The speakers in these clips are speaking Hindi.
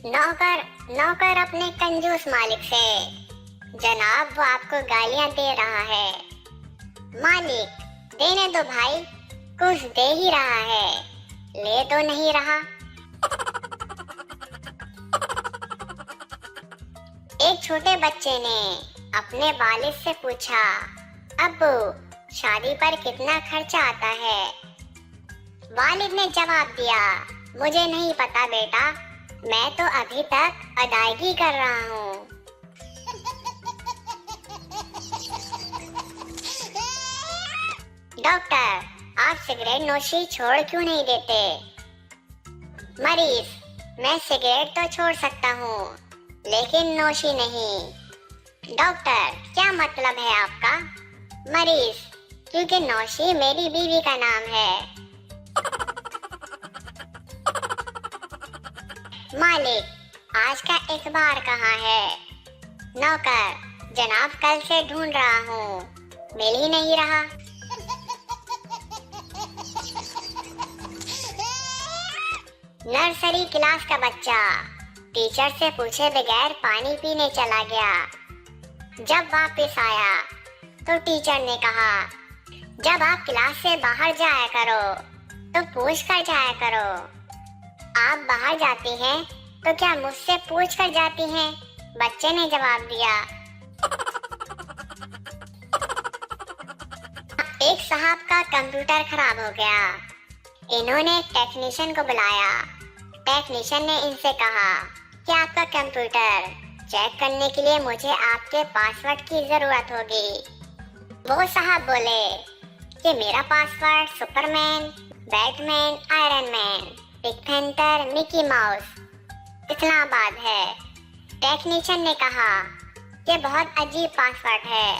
नौकर नौकर अपने कंजूस मालिक से, जनाब वो आपको गालियां दे रहा है। मालिक, देने दो भाई, कुछ दे ही रहा है, ले तो नहीं रहा। एक छोटे बच्चे ने अपने वालिद से पूछा, अब्बू शादी पर कितना खर्चा आता है? वालिद ने जवाब दिया, मुझे नहीं पता बेटा, मैं तो अभी तक अदायगी कर रहा हूँ। डॉक्टर, आप सिगरेट नोशी छोड़ क्यों नहीं देते? मरीज, मैं सिगरेट तो छोड़ सकता हूँ लेकिन नोशी नहीं। डॉक्टर, क्या मतलब है आपका? मरीज, क्योंकि नौशी मेरी बीवी का नाम है। मालिक, आज का इखबार कहाँ है? नौकर, जनाब कल से ढूंढ रहा हूँ, मिल ही नहीं रहा। नर्सरी क्लास का बच्चा टीचर से पूछे बगैर पानी पीने चला गया। जब वापस आया तो टीचर ने कहा, जब आप क्लास से बाहर जाया करो तो पूछ कर जाया करो। आप बाहर जाती हैं तो क्या मुझसे पूछ कर जाती हैं? बच्चे ने जवाब दिया। एक साहब का कंप्यूटर खराब हो गया। इन्होंने एक टेक्नीशियन को बुलाया। टेक्नीशियन ने इनसे कहा कि आपका कंप्यूटर चेक करने के लिए मुझे आपके पासवर्ड की जरूरत होगी। वो साहब बोले कि मेरा password Superman, Batman, iron man, big panther, Mickey mouse, Islamabad है। टेक्नीशियन ने कहा कि बहुत अजीब पासवर्ड है,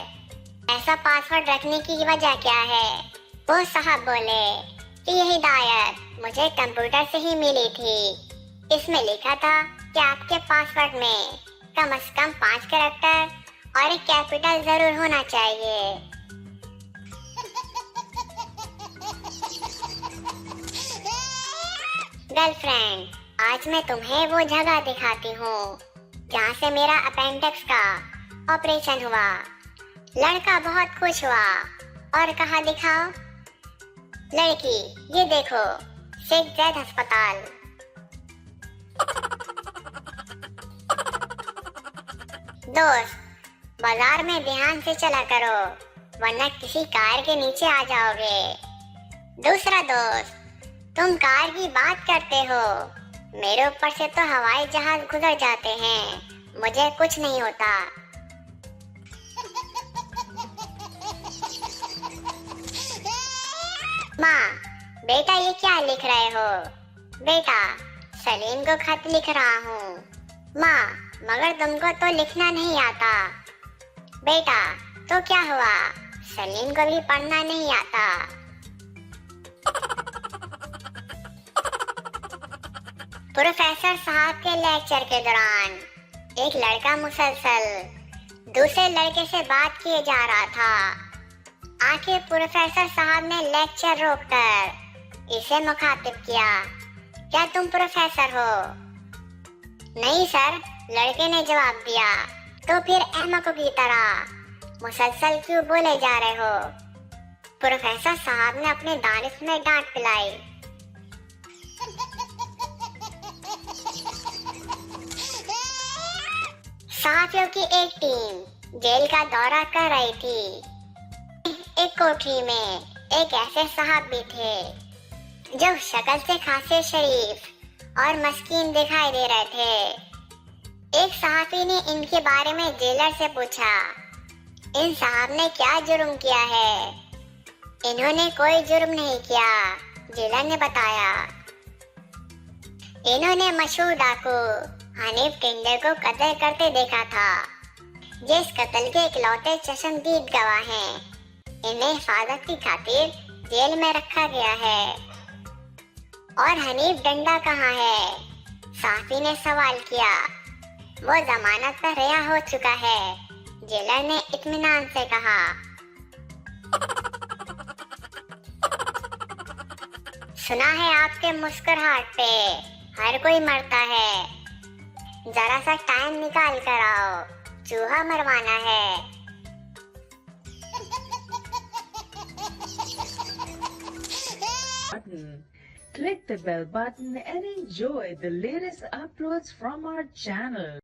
ऐसा पासवर्ड रखने की वजह क्या है? वो साहब बोले कि यह हिदायत मुझे कंप्यूटर से ही मिली थी। इसमें लिखा था कि आपके पासवर्ड में कम से कम 5 कैरेक्टर और एक कैपिटल जरूर होना चाहिए। गर्लफ्रेंड, आज मैं तुम्हें वो जगह दिखाती हूँ जहाँ से मेरा अपेंडिक्स का ऑपरेशन हुआ। लड़का बहुत खुश हुआ और कहा, दिखाओ। लड़की, ये देखो, शेख जैद अस्पताल। दोस्त, बाजार में ध्यान से चला करो वरना किसी कार के नीचे आ जाओगे। दूसरा दोस्त, तुम कार की बात करते हो, मेरे ऊपर से तो हवाई जहाज गुजर जाते हैं, मुझे कुछ नहीं होता। माँ, बेटा ये क्या लिख रहे हो? बेटा, सलीम को खत लिख रहा हूँ। माँ, मगर तुमको तो लिखना नहीं आता। बेटा, तो क्या हुआ? सलीम को भी पढ़ना नहीं आता। प्रोफेसर साहब के लेक्चर के दौरान एक लड़का मुसलसल दूसरे लड़के से बात किए जा रहा था। आखिर प्रोफेसर साहब ने लेक्चर रोककर इसे मुखातिब किया, क्या तुम प्रोफेसर हो? नहीं सर, लड़के ने जवाब दिया। तो फिर अहमकों की तरह मुसलसल क्यों बोले जा रहे हो? प्रोफेसर साहब ने अपने दानिश में डांट पिलाई। साथियों की एक टीम जेल का दौरा कर रही थी। एक कोठरी में एक ऐसे साहब भी थे जो शक्ल से खासे शरीफ और मस्कीन दिखाई दे रहे थे। एक सहाफी ने इनके बारे में जेलर से पूछा, इन साहब ने क्या जुर्म किया है? इन्होंने कोई जुर्म नहीं किया, जेलर ने बताया। इन्होंने मशहूर डाकू हनीफ टेंडर को कत्ल करते देखा था, जिस कत्ल के इकलौते चश्मदीद गवाह हैं। इन्हें हिफाजत की खातिर जेल में रखा गया है। और हनीफ डंडा कहाँ है? साफी ने सवाल किया। वो जमानत पर रिहा हो चुका है, जेलर ने इत्मीनान से कहा। सुना है आपके मुस्कुराहट पे हर कोई मरता है। जरा सा टाइम निकाल कर आओ, चूहा मरवाना है। Click the bell button and enjoy the latest uploads from our channel.